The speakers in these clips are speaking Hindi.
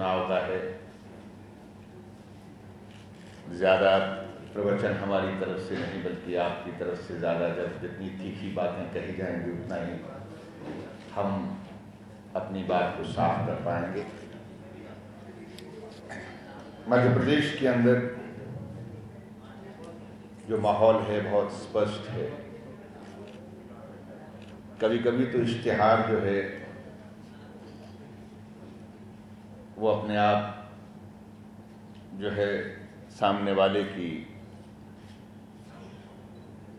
चुनाव का है। ज़्यादा प्रवचन हमारी तरफ से नहीं बल्कि आपकी तरफ से ज़्यादा, जब जितनी तीखी बातें कही जाएंगी उतना ही हम अपनी बात को साफ कर पाएंगे। मध्य प्रदेश के अंदर जो माहौल है बहुत स्पष्ट है। कभी कभी तो इश्तिहार जो है वो अपने आप जो है सामने वाले की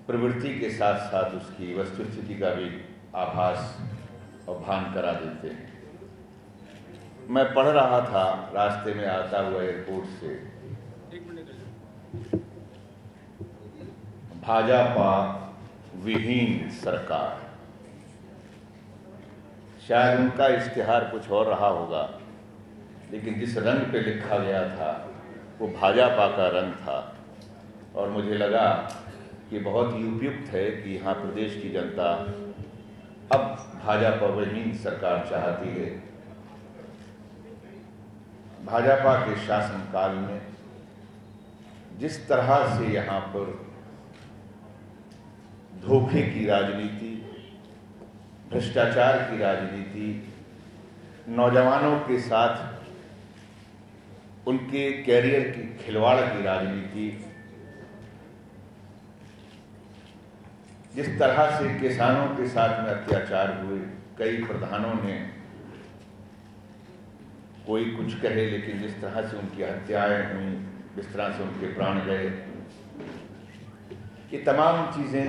प्रवृत्ति के साथ साथ उसकी वस्तुस्थिति का भी आभास और भान करा देते हैं। मैं पढ़ रहा था रास्ते में आता हुआ एयरपोर्ट से, भाजपा विहीन सरकार। शायद उनका इश्तिहार कुछ और रहा होगा, लेकिन जिस रंग पे लिखा गया था वो भाजपा का रंग था। और मुझे लगा कि बहुत ही उपयुक्त है कि यहाँ प्रदेश की जनता अब भाजपा विहीन सरकार चाहती है। भाजपा के शासनकाल में जिस तरह से यहाँ पर धोखे की राजनीति, भ्रष्टाचार की राजनीति, नौजवानों के साथ उनके कैरियर की खिलवाड़ की राजनीति, जिस तरह से किसानों के साथ में अत्याचार हुए, कई प्रधानों ने कोई कुछ कहे लेकिन जिस तरह से उनकी हत्याएं हुई, जिस तरह से उनके प्राण गए, ये तमाम चीजें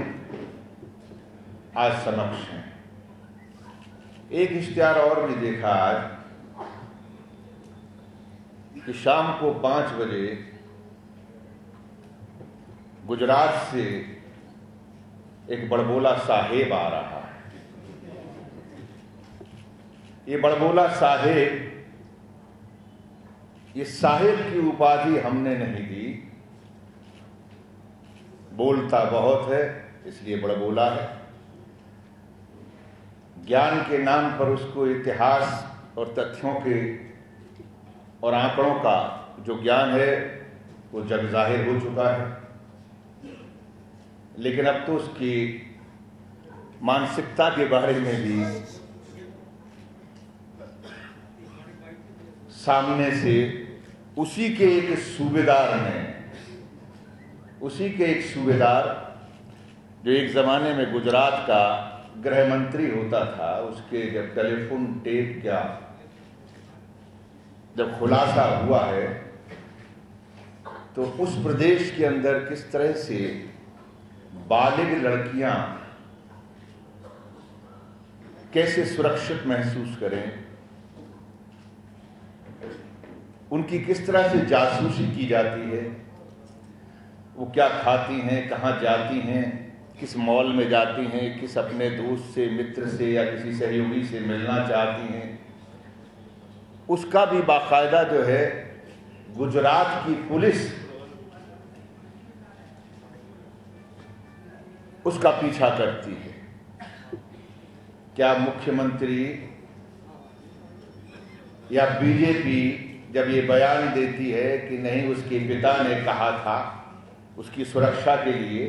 आज समक्ष हैं। एक इश्तिहार और भी देखा आज कि शाम को 5 बजे गुजरात से एक बड़बोला साहेब आ रहा है। ये बड़बोला साहेब, ये साहेब की उपाधि हमने नहीं दी, बोलता बहुत है इसलिए बड़बोला है। ज्ञान के नाम पर उसको इतिहास और तथ्यों के और आंकड़ों का जो ज्ञान है वो जग जाहिर हो चुका है, लेकिन अब तो उसकी मानसिकता के बारे में भी सामने से उसी के एक सूबेदार जो एक जमाने में गुजरात का गृह मंत्री होता था, उसके जब टेलीफोन टेप का जब खुलासा हुआ है तो उस प्रदेश के अंदर किस तरह से बालिग लड़कियां कैसे सुरक्षित महसूस करें, उनकी किस तरह से जासूसी की जाती है, वो क्या खाती हैं, कहाँ जाती हैं, किस मॉल में जाती हैं, किस अपने दोस्त से, मित्र से या किसी सहयोगी से मिलना चाहती हैं, उसका भी बाकायदा जो है गुजरात की पुलिस उसका पीछा करती है। क्या मुख्यमंत्री या बीजेपी जब ये बयान देती है कि नहीं उसके पिता ने कहा था उसकी सुरक्षा के लिए,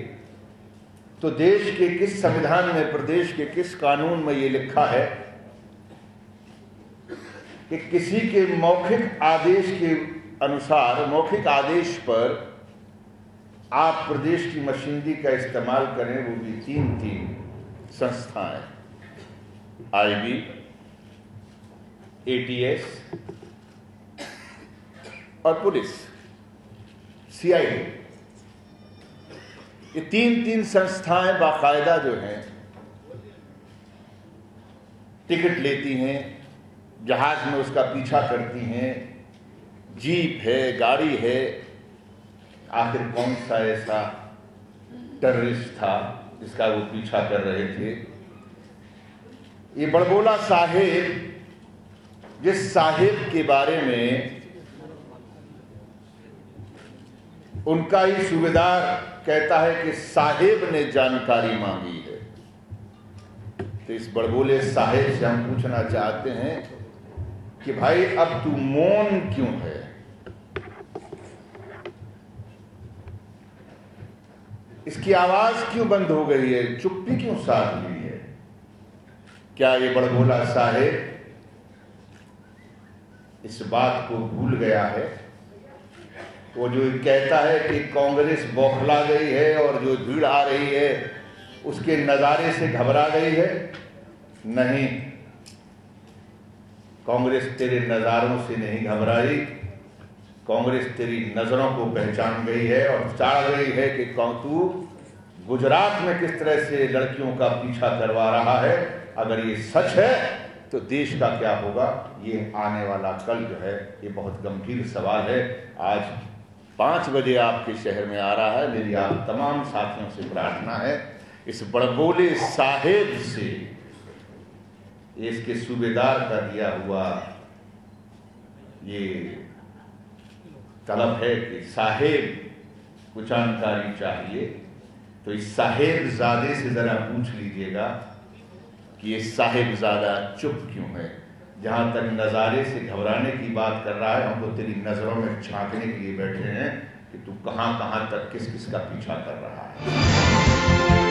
तो देश के किस संविधान में, प्रदेश के किस कानून में ये लिखा है कि किसी के मौखिक आदेश के अनुसार, मौखिक आदेश पर आप प्रदेश की मशीनरी का इस्तेमाल करें, वो भी 3 संस्थाएं, आईबी, एटीएस और पुलिस, सीआईडी। ये 3 संस्थाएं बाकायदा जो हैं टिकट लेती हैं, जहाज में उसका पीछा करती हैं, जीप है, गाड़ी है। आखिर कौन सा ऐसा टेररिस्ट था जिसका वो पीछा कर रहे थे? ये बड़बोला साहेब, जिस साहेब के बारे में उनका ही सूबेदार कहता है कि साहेब ने जानकारी मांगी है, तो इस बड़बोले साहेब से हम पूछना चाहते हैं कि भाई अब तू मौन क्यों है? इसकी आवाज क्यों बंद हो गई है? चुप्पी क्यों साध ली है? क्या ये बड़बोला साहेब इस बात को भूल गया है? वो जो कहता है कि कांग्रेस बौखला गई है और जो भीड़ आ रही है उसके नज़ारे से घबरा गई है। नहीं, कांग्रेस तेरे नज़ारों से नहीं घबराई, कांग्रेस तेरी नज़रों को पहचान गई है और चाह गई है कि तू गुजरात में किस तरह से लड़कियों का पीछा करवा रहा है। अगर ये सच है तो देश का क्या होगा, ये आने वाला कल जो है ये बहुत गंभीर सवाल है। आज 5 बजे आपके शहर में आ रहा है। मेरी आप तमाम साथियों से प्रार्थना है, इस बड़बोले साहेब से, इसके सूबेदार का दिया हुआ ये तलब है कि साहेब कुछ जानकारी चाहिए, तो इस साहेबजादे से जरा पूछ लीजिएगा कि ये साहेबजादा चुप क्यों है। जहां तक नज़ारे से घबराने की बात कर रहा है, हम तो तेरी नज़रों में झांकने के लिए बैठे हैं कि तू कहां कहां तक किस किस का पीछा कर रहा है।